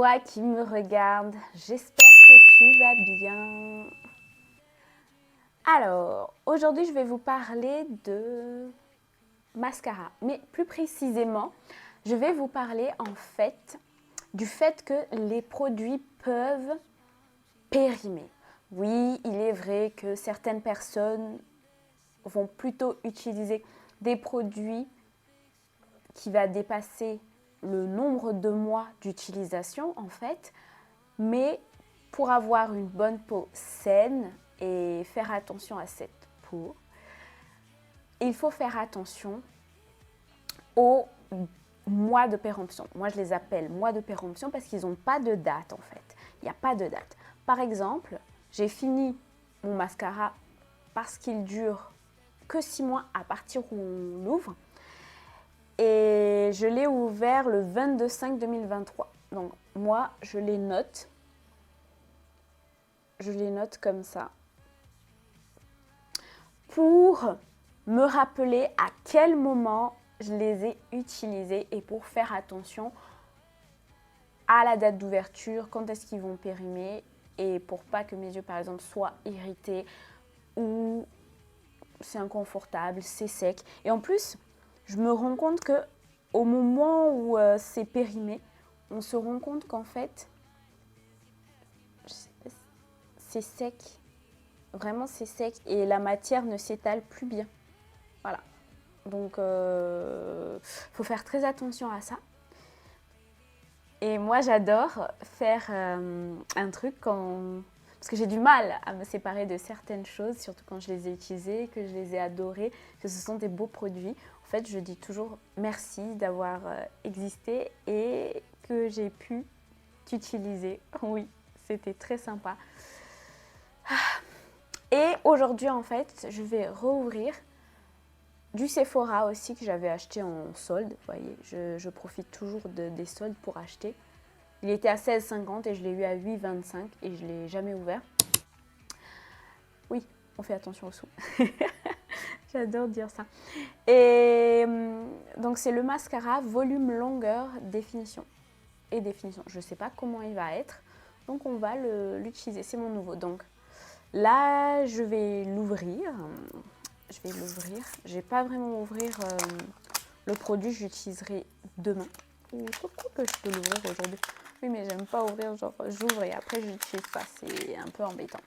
toi qui me regardes, j'espère que tu vas bien. Alors, aujourd'hui, je vais vous parler de mascara. Mais plus précisément, je vais vous parler en fait du fait que les produits peuvent périmer. Oui, il est vrai que certaines personnes vont plutôt utiliser des produits qui va dépasser le nombre de mois d'utilisation en fait, mais pour avoir une bonne peau saine et faire attention à cette peau, il faut faire attention aux mois de péremption. Moi, je les appelle mois de péremption parce qu'ils n'ont pas de date en fait. Il n'y a pas de date. Par exemple, j'ai fini mon mascara parce qu'il dure que 6 mois à partir où on l'ouvre. Et je l'ai ouvert le 22/5/2023. Donc moi, je les note. Je les note comme ça. Pour me rappeler à quel moment je les ai utilisés et pour faire attention à la date d'ouverture, quand est-ce qu'ils vont périmer et pour pas que mes yeux par exemple soient irrités ou c'est inconfortable, c'est sec. Et en plus, je me rends compte que au moment où c'est périmé, on se rend compte qu'en fait, c'est sec. Vraiment, c'est sec et la matière ne s'étale plus bien. Voilà. Donc, faut faire très attention à ça. Et moi, j'adore faire un truc quand... Parce que j'ai du mal à me séparer de certaines choses, surtout quand je les ai utilisées, que je les ai adorées, que ce sont des beaux produits. En fait, je dis toujours merci d'avoir existé et que j'ai pu t'utiliser. Oui, c'était très sympa. Et aujourd'hui, en fait, je vais rouvrir du Sephora aussi que j'avais acheté en solde. Vous voyez, je profite toujours des soldes pour acheter. Il était à 16,50 et je l'ai eu à 8,25 et je ne l'ai jamais ouvert. Oui, on fait attention aux sous. J'adore dire ça. Et donc c'est le mascara volume, longueur, définition. Et définition. Je ne sais pas comment il va être. Donc on va l'utiliser. C'est mon nouveau. Donc là, je vais l'ouvrir. Je vais l'ouvrir. Je ne vais pas vraiment ouvrir le produit. J'utiliserai demain. Ou pourquoi que je peux l'ouvrir aujourd'hui? Oui, mais j'aime pas ouvrir, genre j'ouvre et après je l'utilise pas, c'est un peu embêtant.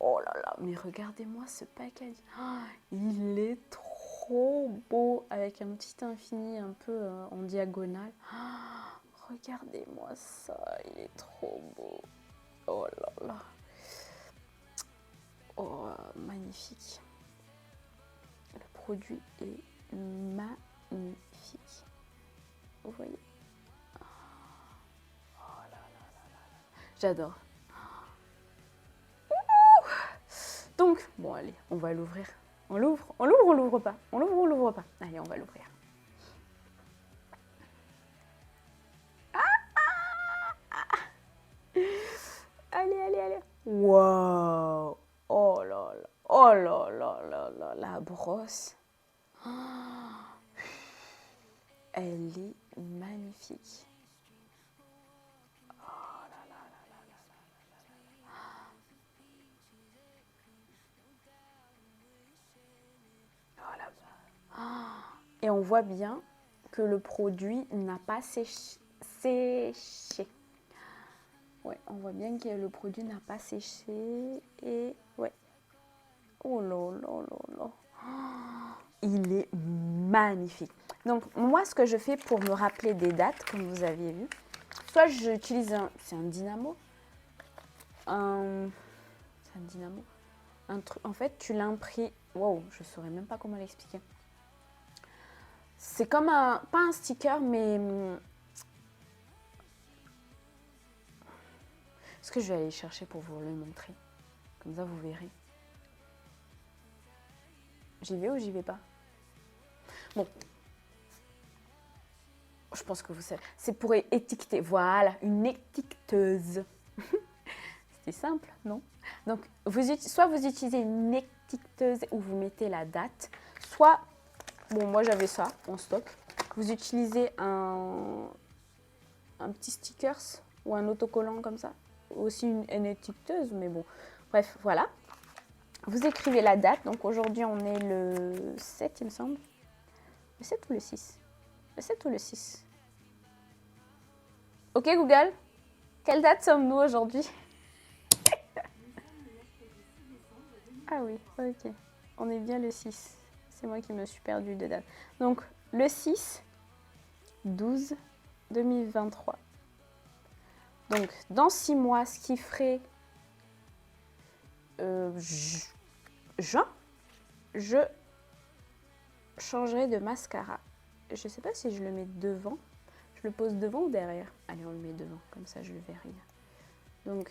Oh là là, mais regardez-moi ce package. Oh, il est trop beau avec un petit infini un peu en diagonale. Oh, regardez-moi ça, il est trop beau. Oh là là. Oh, magnifique. Le produit est magnifique. Vous voyez? J'adore. Donc, bon allez, on va l'ouvrir. On l'ouvre ou on l'ouvre pas? On l'ouvre ou on l'ouvre pas? Allez, on va l'ouvrir. Allez, allez, allez. Waouh! Oh là là. Oh là là là là. La brosse. Elle est magnifique. Oh là là là là là là. Oh là là. Et on voit bien que le produit n'a pas séché. Ouais, on voit bien que le produit n'a pas séché et ouais. Oh là là là là. Il est magnifique. Donc moi, ce que je fais pour me rappeler des dates, comme vous aviez vu, soit j'utilise c'est un dynamo. C'est un dynamo. Un truc, en fait, tu l'imprimes. Wow, je saurais même pas comment l'expliquer. C'est comme un, pas un sticker, mais ce que je vais aller chercher pour vous le montrer. Comme ça, vous verrez. J'y vais ou j'y vais pas? Bon. Je pense que vous savez. C'est pour étiqueter. Voilà, une étiqueteuse. C'était simple, non? Donc, soit vous utilisez une étiqueteuse où vous mettez la date, soit, bon, moi j'avais ça en stock, vous utilisez un petit stickers, ou un autocollant comme ça. Aussi une étiqueteuse, mais bon. Bref, voilà. Vous écrivez la date. Donc aujourd'hui, on est le 7, il me semble. Le 7 ou le 6? Le 7 ou le 6? Ok Google, quelle date sommes-nous aujourd'hui? Ah oui, ok. On est bien le 6. C'est moi qui me suis perdue de date. Donc le 6, 12, 2023. Donc dans 6 mois, ce qui ferait juin, je changerai de mascara. Je ne sais pas si je le mets devant. Je le pose devant ou derrière? Allez, on le met devant, comme ça je le verrai bien. Donc,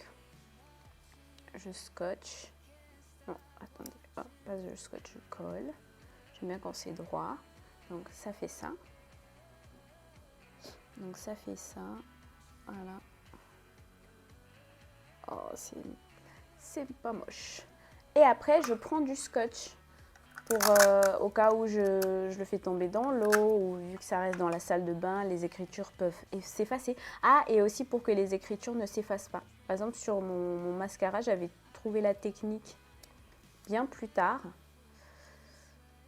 je scotche. Non, attendez, oh, pas je scotche, je colle. J'aime bien quand c'est droit. Donc, ça fait ça. Donc, ça fait ça. Voilà. Oh, c'est pas moche. Et après, je prends du scotch. Pour, au cas où je le fais tomber dans l'eau ou vu que ça reste dans la salle de bain, les écritures peuvent s'effacer. Ah, et aussi pour que les écritures ne s'effacent pas. Par exemple, sur mon mascara, j'avais trouvé la technique bien plus tard.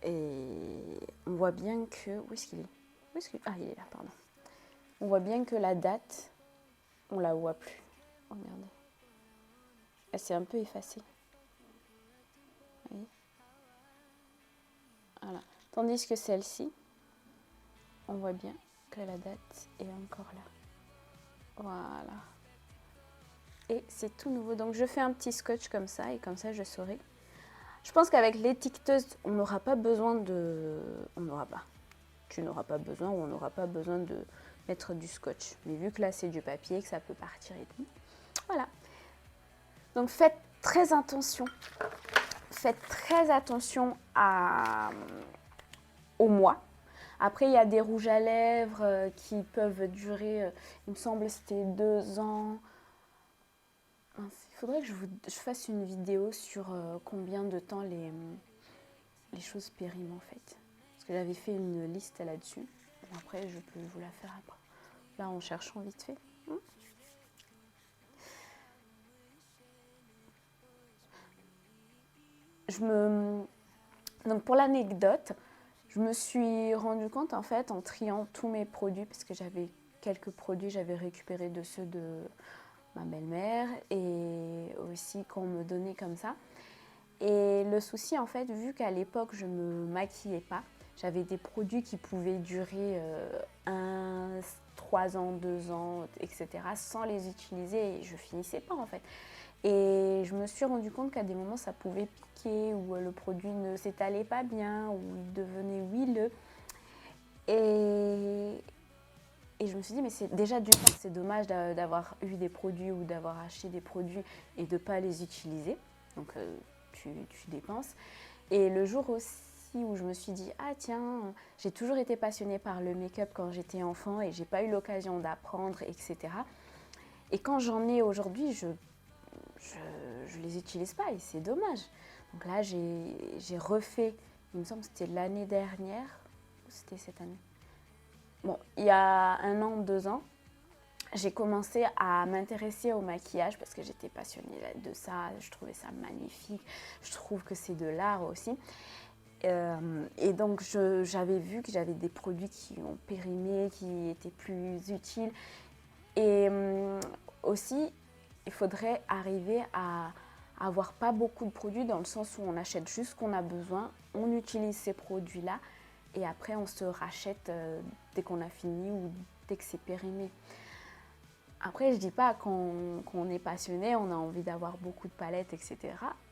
Et on voit bien que... Où est-ce qu'il est? Où est-ce qu'il... Ah, il est là, pardon. On voit bien que la date, on la voit plus. Regardez. Elle s'est un peu effacée. Vous voyez? Voilà. Tandis que celle-ci, on voit bien que la date est encore là. Voilà. Et c'est tout nouveau. Donc je fais un petit scotch comme ça et comme ça je saurai. Je pense qu'avec l'étiqueteuse, on n'aura pas besoin de... On n'aura pas. Tu n'auras pas besoin ou on n'aura pas besoin de mettre du scotch. Mais vu que là c'est du papier, que ça peut partir et tout. Voilà. Donc faites très attention. Faites très attention au mois. Après, il y a des rouges à lèvres qui peuvent durer, il me semble, c'était 2 ans. Il faudrait que je fasse une vidéo sur combien de temps les choses périment en fait. Parce que j'avais fait une liste là-dessus. Après, je peux vous la faire après. Là, en cherchant vite fait. Donc pour l'anecdote, je me suis rendu compte en fait en triant tous mes produits, parce que j'avais quelques produits, j'avais récupéré de ceux de ma belle-mère et aussi qu'on me donnait comme ça. Et le souci en fait, vu qu'à l'époque je ne me maquillais pas, j'avais des produits qui pouvaient durer 3 ans, 2 ans, etc. sans les utiliser et je finissais pas en fait. Et je me suis rendu compte qu'à des moments ça pouvait piquer ou le produit ne s'étalait pas bien ou il devenait huileux. Et je me suis dit, mais c'est déjà d'une part, c'est dommage d'avoir eu des produits ou d'avoir acheté des produits et de ne pas les utiliser. Donc tu dépenses. Et le jour aussi où je me suis dit, ah tiens, j'ai toujours été passionnée par le make-up quand j'étais enfant et j'ai pas eu l'occasion d'apprendre, etc. Et quand j'en ai aujourd'hui, je les utilise pas et c'est dommage. Donc là, j'ai refait, il me semble que c'était l'année dernière, ou c'était cette année. Bon, il y a 1 an, 2 ans, j'ai commencé à m'intéresser au maquillage parce que j'étais passionnée de ça, je trouvais ça magnifique, je trouve que c'est de l'art aussi. Et donc j'avais vu que j'avais des produits qui ont périmé, qui étaient plus utiles. Et aussi, il faudrait arriver à avoir pas beaucoup de produits dans le sens où on achète juste ce qu'on a besoin, on utilise ces produits-là et après on se rachète dès qu'on a fini ou dès que c'est périmé. Après, je dis pas qu'on est passionné, on a envie d'avoir beaucoup de palettes, etc.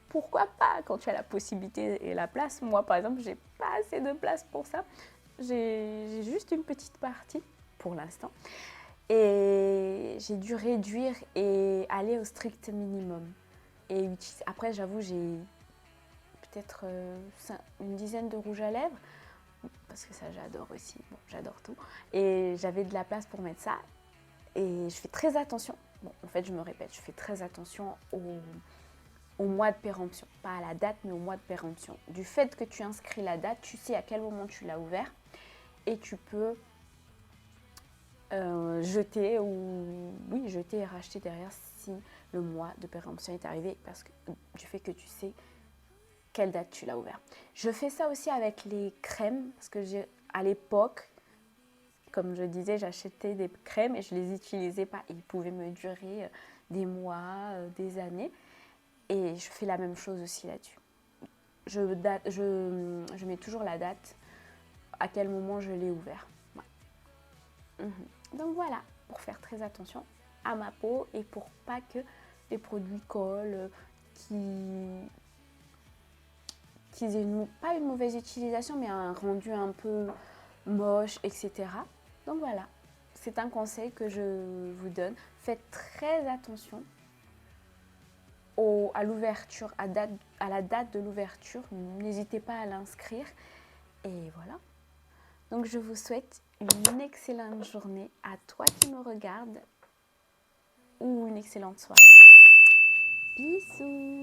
Pourquoi pas quand tu as la possibilité et la place? Moi, par exemple, j'ai pas assez de place pour ça. J'ai juste une petite partie pour l'instant. Et j'ai dû réduire et aller au strict minimum. Et après, j'avoue, j'ai peut-être une dizaine de rouges à lèvres, parce que ça, j'adore aussi. Bon, j'adore tout. Et j'avais de la place pour mettre ça. Et je fais très attention. Bon, en fait, je me répète, je fais très attention au mois de péremption. Pas à la date, mais au mois de péremption. Du fait que tu inscris la date, tu sais à quel moment tu l'as ouvert. Et tu peux jeter ou oui, jeter et racheter derrière si le mois de péremption est arrivé parce que du fait que tu sais quelle date tu l'as ouvert. Je fais ça aussi avec les crèmes parce que à l'époque, comme je disais, j'achetais des crèmes et je les utilisais pas. Ils pouvaient me durer des mois, des années. Et je fais la même chose aussi là-dessus. Je mets toujours la date à quel moment je l'ai ouvert. Ouais. Donc voilà, pour faire très attention à ma peau et pour pas que les produits collent, qu'ils aient pas une mauvaise utilisation, mais un rendu un peu moche, etc. Donc voilà, c'est un conseil que je vous donne. Faites très attention à l'ouverture, à la date de l'ouverture. N'hésitez pas à l'inscrire. Et voilà. Donc je vous souhaite une excellente journée à toi qui me regarde ou une excellente soirée. Bisous.